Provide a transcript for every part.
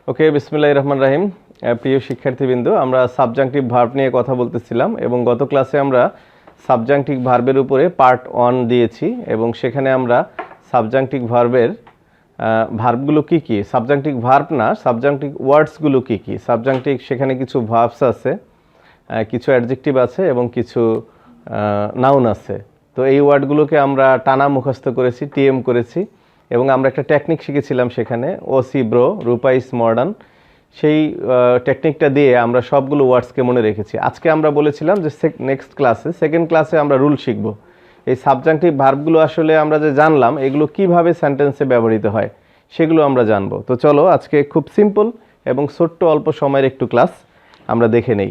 ওকে, বিসমিল্লাহির রহমানির রহিম। প্রিয় শিক্ষার্থীবৃন্দ, আমরা সাবজাংটিভ ভার্ব নিয়ে কথা বলতেছিলাম এবং গত ক্লাসে আমরা সাবজাংটিভ ভার্বের উপরে পার্ট 1 দিয়েছি এবং সেখানে আমরা সাবজাংটিভ ভার্বের ভার্বগুলো কী কী, সাবজাংটিভ ভার্ব না, সাবজাংটিভ ওয়ার্ডসগুলো কী কী। সাবজাংটিভ সেখানে কিছু ভার্বস আছে, কিছু অ্যাডজেক্টিভ আছে এবং কিছু নাউন আছে। তো এই ওয়ার্ডগুলোকে আমরা টানা মুখস্থ করেছি, টিএম করেছি এবং আমরা একটা টেকনিক শিখেছিলাম সেখানে, ওসি ব্রো রূপা ইস মডার্ন। সেই টেকনিকটা দিয়ে আমরা সবগুলো ওয়ার্ডসকে মনে রেখেছি। আজকে আমরা বলেছিলাম যে নেক্সট ক্লাসে, সেকেন্ড ক্লাসে আমরা রুল শিখব। এই সাবজাংটিভ ভার্বগুলো আসলে আমরা যে জানলাম এগুলো কিভাবে সেন্টেন্সে ব্যবহৃত হয় সেগুলো আমরা জানবো। তো চলো আজকে খুব সিম্পল এবং ছোট্ট অল্প সময়ের একটু ক্লাস আমরা দেখে নেই।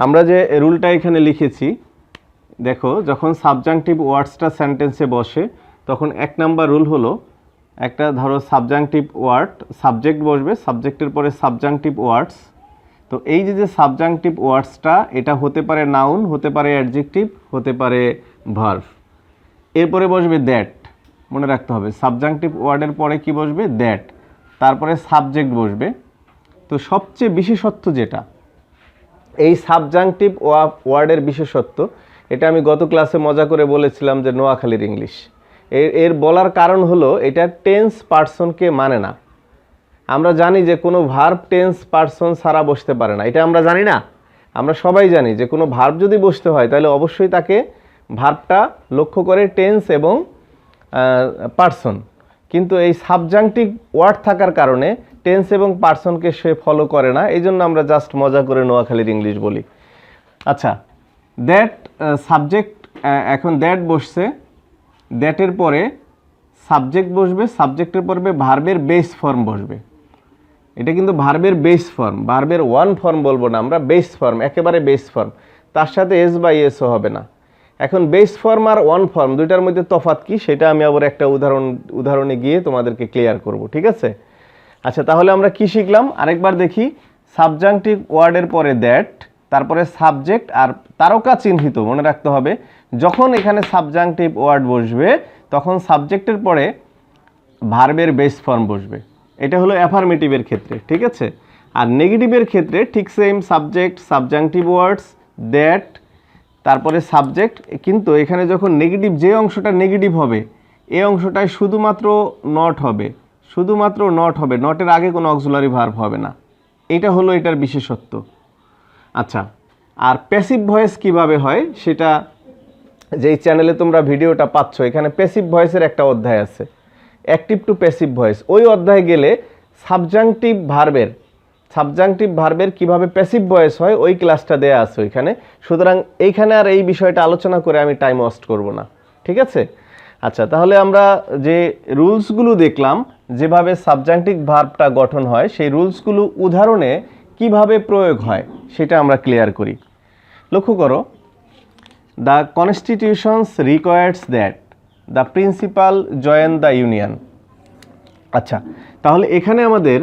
আমরা যে রুলটা এখানে লিখেছি দেখো, যখন সাবজাংটিভ ওয়ার্ডসটা সেন্টেন্সে বসে তখন এক নাম্বার রুল হলো, একটা ধরো সাবজাংটিভ ওয়ার্ড, সাবজেক্ট বসবে, সাবজেক্টের পরে সাবজাংটিভ ওয়ার্ডস। তো এই যে সাবজাংটিভ ওয়ার্ডসটা এটা হতে পারে নাউন, হতে পারে অ্যাডজেক্টিভ, হতে পারে ভার্ব। এরপরে বসবে দ্যাট, মনে রাখতে হবে সাবজাংটিভ ওয়ার্ডের পরে কি বসবে, দ্যাট। তারপরে সাবজেক্ট বসবে। তো সবচেয়ে বিশেষত্ব যেটা এই সাবজাংটিভ ওয়ার্ডের বিশেষত্ব, এটা আমি গত ক্লাসে মজা করে বলেছিলাম যে নোয়াখালীর ইংলিশ। এর বলার কারণ হলো এটা টেন্স পার্সনকে মানে না। আমরা জানি যে কোনো ভার্ব টেন্স পার্সন ছাড়া বসতে পারে না, এটা আমরা জানি না? আমরা সবাই জানি যে কোনো ভার্ব যদি বসতে হয় তাহলে অবশ্যই তাকে ভার্বটা লক্ষ্য করে টেন্স এবং পার্সন। কিন্তু এই সাবজাংটিভ ওয়ার্ড থাকার কারণে টেন্স এবং পার্সনকে সে ফলো করে না, এই জন্য আমরা জাস্ট মজা করে নোয়াখালীর ইংলিশ বলি। আচ্ছা, দ্যাট সাবজেক্ট, এখন দ্যাট বসছে, দ্যাটের পরে সাবজেক্ট বসবে, সাবজেক্টের পরে ভার্বের বেস ফর্ম বসবে। এটা কিন্তু ভার্বের বেস ফর্ম, ভার্বের ওয়ান ফর্ম বলবো না আমরা, বেস ফর্ম, একেবারে বেস ফর্ম। তার সাথে এস বা এসও হবে না। এখন বেস ফর্ম আর ওয়ান ফর্ম দুইটার মধ্যে তফাৎ কি সেটা আমি আবার একটা উদাহরণে গিয়ে তোমাদেরকে ক্লিয়ার করব, ঠিক আছে? আচ্ছা, তাহলে আমরা কি শিখলাম আরেকবার দেখি। সাবজাংটিভ ওয়ার্ডের পরে দ্যাট, তারপরে সাবজেক্ট আর তারকা চিহ্নিত, মনে রাখতে হবে যখন এখানে সাবজাংটিভ ওয়ার্ড বসবে তখন সাবজেক্টের পরে ভার্বের বেস ফর্ম বসবে। এটা হলো অ্যাফার্মেটিভের ক্ষেত্রে, ঠিক আছে? আর নেগেটিভের ক্ষেত্রে ঠিক same, subject, subjunctive words, that, তারপরে সাবজেক্ট। কিন্তু এখানে যখন নেগেটিভ, যে অংশটা নেগেটিভ হবে এই অংশটায় শুধুমাত্র নট হবে, শুধুমাত্র নট হবে, নটের আগে কোনো অক্সিলারি ভার্ব হবে না। এটা হলো এটার বিশেষত্ব। আচ্ছা, আর প্যাসিভ ভয়েস কিভাবে হয় সেটা, যেই চ্যানেলে তোমরা ভিডিওটা পাচ্ছ এখানে প্যাসিভ ভয়েসের একটা অধ্যায় আছে, অ্যাক্টিভ টু প্যাসিভ ভয়েস। ওই অধ্যায়ে গেলে সাবজাংটিভ ভার্বের কিভাবে প্যাসিভ ভয়েস হয় ওই ক্লাসটা দেয়া আছে ওইখানে। সুতরাং এইখানে আর এই বিষয়টা আলোচনা করে আমি টাইম ওয়েস্ট করব না, ঠিক আছে? আচ্ছা, তাহলে আমরা যে রুলসগুলো দেখলাম যেভাবে সাবজাংটিভ ভার্বটা গঠন হয়, সেই রুলসগুলো উদাহরণে কিভাবে প্রয়োগ হয় সেটা আমরা ক্লিয়ার করি। লক্ষ্য করো, the constitutions requires that the principal join the union. আচ্ছা, তাহলে এখানে আমাদের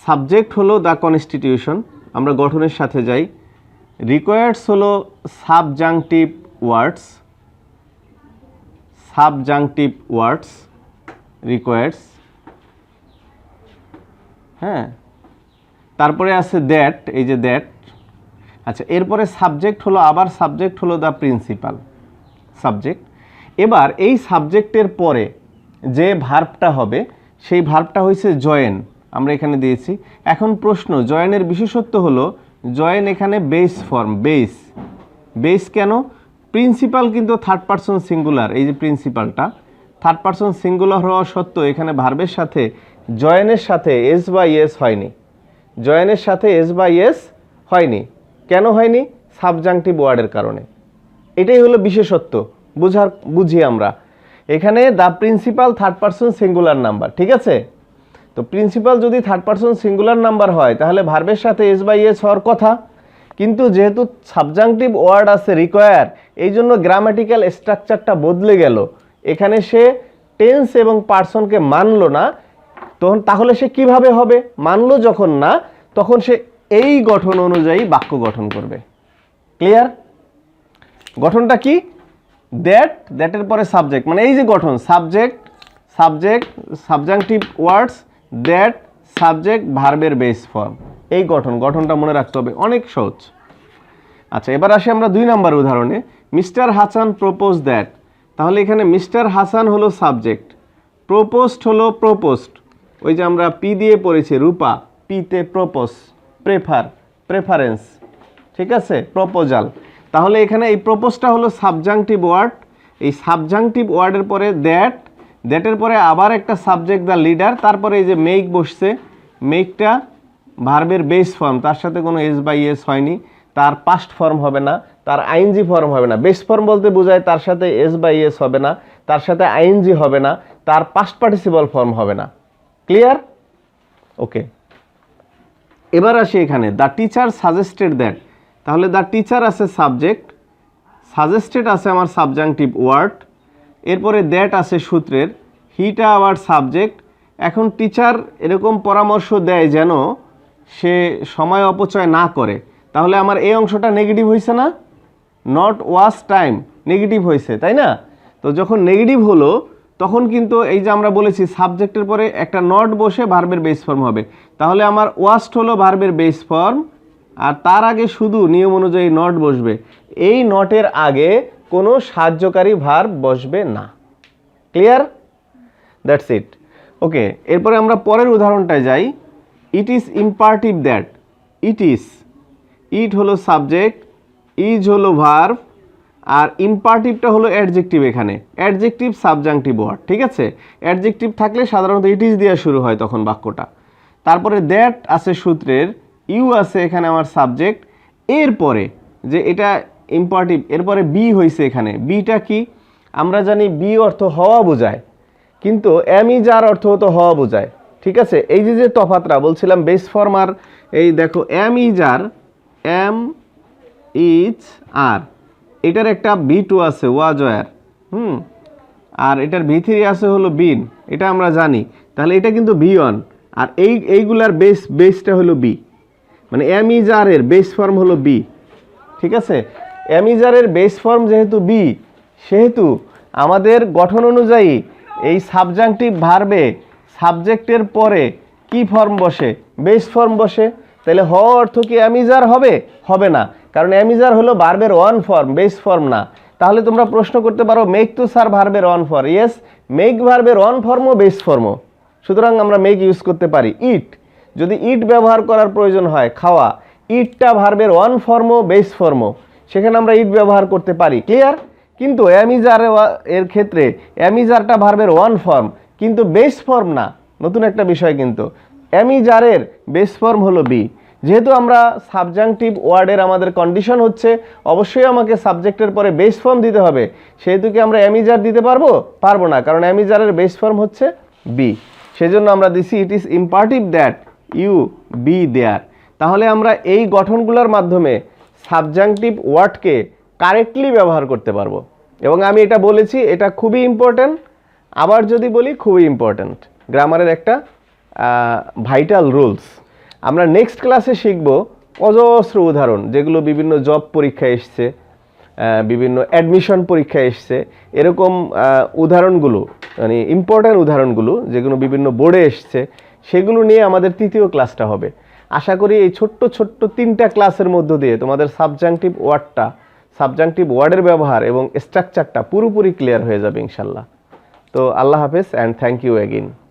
সাবজেক্ট হলো দ্য কনস্টিটিউশন, আমরা গঠনের সাথে যাই। রিকোয়ার্স হলো সাবজাংটিভ ওয়ার্ডস, সাবজাংটিভ ওয়ার্ডস রিকোয়ার্স, হ্যাঁ। তারপরে আছে দ্যাট, এই যে দ্যাট। আচ্ছা, এরপরে সাবজেক্ট হলো, আবার সাবজেক্ট হলো দ্য প্রিন্সিপাল সাবজেক্ট। এবার এই সাবজেক্টের পরে যে ভার্বটা হবে সেই ভার্বটা হয়েছে জয়েন, আমরা এখানে দিয়েছি। এখন প্রশ্ন, জয়েনের বিশেষত্ব হলো জয়েন এখানে বেস ফর্ম, বেস কেন? প্রিন্সিপাল কিন্তু থার্ড পারসন সিঙ্গুলার, এই যে প্রিন্সিপালটা থার্ড পারসন সিঙ্গুলার হওয়া সত্ত্বেও এখানে ভার্বের সাথে জয়েনের সাথে এস বা ইয়েস হয়নি, জয়েনের সাথে এস বা ইয়েস হয়নি। কেন হয়নি? সাবজাংটিভ ওয়ার্ডের কারণে। এটাই হলো বিশেষত্ব, বুঝি আমরা। এখানে the principal third person singular number, ঠিক আছে? তো প্রিন্সিপাল যদি থার্ড পারসন সিঙ্গুলার নাম্বার হয় তাহলে ভার্বের সাথে এস বা ইয়েস হওয়ার কথা, কিন্তু যেহেতু সাবজাংটিভ ওয়ার্ড আছে রিকোয়ার, এই জন্য গ্রামাটিক্যাল স্ট্রাকচারটা বদলে গেল। এখানে সে টেন্স এবং পার্সনকে মানলো না, তখন তাহলে সে কিভাবে হবে? মানলো যখন না, তখন সে এই গঠন অনুযায়ী বাক্য গঠন করবে। ক্লিয়ার? গঠনটা কি? দ্যাটের পরে সাবজেক্ট, মানে এই যে গঠন, subject, subjunctive words, that, subject ভার্বের বেস ফর্ম। এই গঠনটা মনে রাখতে হবে, অনেক সহজ। আচ্ছা, এবার আসি আমরা 2 নাম্বার উদাহরণে। Mister Hasan propose that. তাহলে এখানে মিস্টার হাসান হলো সাবজেক্ট, প্রপোজড হলো প্রপোজড, ওই যে আমরা পি দিয়ে পড়েছি রূপা, পিতে প্রপোজ, প্রেফারেন্স, ঠিক আছে, প্রপোজাল। তাহলে এখানে এই প্রপোজটা হলো সাবজাংটিভ ওয়ার্ড। এই সাবজাংটিভ ওয়ার্ডের পরে দ্যাটের পরে আবার একটা সাবজেক্ট দ্য লিডার, তারপরে এই যে মেক বসছে, মেকটা ভার্বের বেস ফর্ম, তার সাথে কোনো এস বাই এস হয়নি, তার পাস্ট ফর্ম হবে না, তার আইএনজি ফর্ম হবে না। বেস ফর্ম বলতে বোঝায় তার সাথে এস বাই এস হবে না, তার সাথে আইএনজি হবে না, তার পাস্ট পার্টিসিপল ফর্ম হবে না। ক্লিয়ার? ওকে, এবার আসি এখানে দ্য টিচার সাজেস্টেড দ্যাট। তাহলে দ্য টিচার আছে সাবজেক্ট, সাজেস্টেড আছে আমার সাবজাংটিভ ওয়ার্ড, এরপরে দ্যাট আছে সূত্রের, হিটা আবার সাবজেক্ট। এখন টিচার এরকম পরামর্শ দেয় যেন সে সময় অপচয় না করে। তাহলে আমার এই অংশটা নেগেটিভ হয়েছে না? নট ওয়াস টাইম নেগেটিভ হয়েছে, তাই না? তো যখন নেগেটিভ হলো তখন কিন্তু এই যে আমরা বলেছি সাবজেক্টের পরে একটা নট বসে ভার্বের বেস ফর্ম হবে। তাহলে আমার ওয়াস্ট হলো ভার্বের বেস ফর্ম, আর তার আগে শুধু নিয়ম অনুযায়ী নট বসবে। এই নটের আগে কোনো সাহায্যকারী ভার্ব বসবে না। ক্লিয়ার? That's it. ওকে, এরপরে আমরা পরের উদাহরণটায় যাই। It is imperative that. It হলো সাবজেক্ট, ইজ হলো ভার্ব, আর ইম্পারটিভটা হলো অ্যাডজেক্টিভ। এখানে অ্যাডজেক্টিভ সাবজাংটিভ ওয়ার্ড, ঠিক আছে? অ্যাডজেক্টিভ থাকলে সাধারণত ইট ইজ দিয়ে শুরু হয় তখন বাক্যটা। তারপরে দ্যাট আছে সূত্রের, ইউ আছে এখানে আমার সাবজেক্ট, এরপরে যে এটা ইম্পারটিভ, এরপরে বি হয়েছে। এখানে বিটা কি? আমরা জানি বি অর্থ হওয়া বোঝায়, কিন্তু এম ইজ আর অর্থ হতো হওয়া বোঝায়, ঠিক আছে? এই যে তফাৎটা বলছিলাম বেস ফর্ম আর এই দেখো এম ইজ আর, এটার একটা বি2 আছে ওয়াজ ওয়ার, আর এটার ভি3 আছে হলো বিন, এটা আমরা জানি। তাহলে এটা কিন্তু বি1, আর এইগুলার বেসটা হলো বি, মানে এম ইজ আর এর বেস ফর্ম হলো বি, ঠিক আছে? এম ইজ আর এর বেস ফর্ম যেহেতু বি, সেহেতু আমাদের গঠন অনুযায়ী এই সাবজাংটিভ ভার্বে সাবজেক্টের পরে কি ফর্ম বসে? বেস ফর্ম বসে। তাহলে হওয়া অর্থ কি এম ইজ আর হবে? হবে না, কারণ এম ইজ আর হলো ভার্বের ওয়ান ফর্ম, বেস ফর্ম না। তাহলে তোমরা প্রশ্ন করতে পারো মেক তো স্যার ভার্বের ওয়ান ফর্ম। ইয়েস, মেক ভার্বের ওয়ান ফর্মও বেস ফর্মও, সুতরাং আমরা মেক ইউজ করতে পারি। ইট, যদি ইট ব্যবহার করার প্রয়োজন হয়, খাওয়া, ইটটা ভার্বের ওয়ান ফর্মও বেস ফর্মও, সেখানে আমরা ইট ব্যবহার করতে পারি। ক্লিয়ার? কিন্তু এম ইজ আর এর ক্ষেত্রে এম ইজ আরটা ভার্বের ওয়ান ফর্ম, কিন্তু বেস ফর্ম না। নতুন একটা বিষয়, কিন্তু এম ইজ আর এর বেস ফর্ম হলো বি। যেহেতু আমরা সাবজাংটিভ ওয়ার্ডের আমাদের কন্ডিশন হচ্ছে অবশ্যই আমাকে সাবজেক্টের পরে বেস ফর্ম দিতে হবে, সেহেতু কি আমরা এম ইজ আর দিতে পারবো? পারবো না, কারণ এম ইজ আর এর বেস ফর্ম হচ্ছে বি। সেজন্য আমরা দিছি it is imperative that you be there. তাহলে আমরা এই গঠনগুলোর মাধ্যমে সাবজাংটিভ ওয়ার্ডকে কারেক্টলি ব্যবহার করতে পারবো। এবং আমি এটা বলেছি, এটা খুবই ইম্পর্ট্যান্ট। আবার যদি বলি, খুবই ইম্পর্ট্যান্ট, গ্রামারের একটা ভাইটাল রুলস। আমরা নেক্সট ক্লাসে শিখব অজস্র উদাহরণ, যেগুলো বিভিন্ন জব পরীক্ষায় এসছে, বিভিন্ন অ্যাডমিশন পরীক্ষায় এসছে, এরকম উদাহরণগুলো, মানে ইম্পর্ট্যান্ট উদাহরণগুলো যেগুলো বিভিন্ন বোর্ডে এসছে, সেগুলো নিয়ে আমাদের তৃতীয় ক্লাসটা হবে। আশা করি এই ছোট্ট 3টা ক্লাসের মধ্য দিয়ে তোমাদের সাবজাংটিভ ওয়ার্ডের ব্যবহার এবং স্ট্রাকচারটা পুরোপুরি ক্লিয়ার হয়ে যাবে ইনশাল্লাহ। তো আল্লাহ হাফেজ অ্যান্ড থ্যাংক ইউ অ্যাগেইন।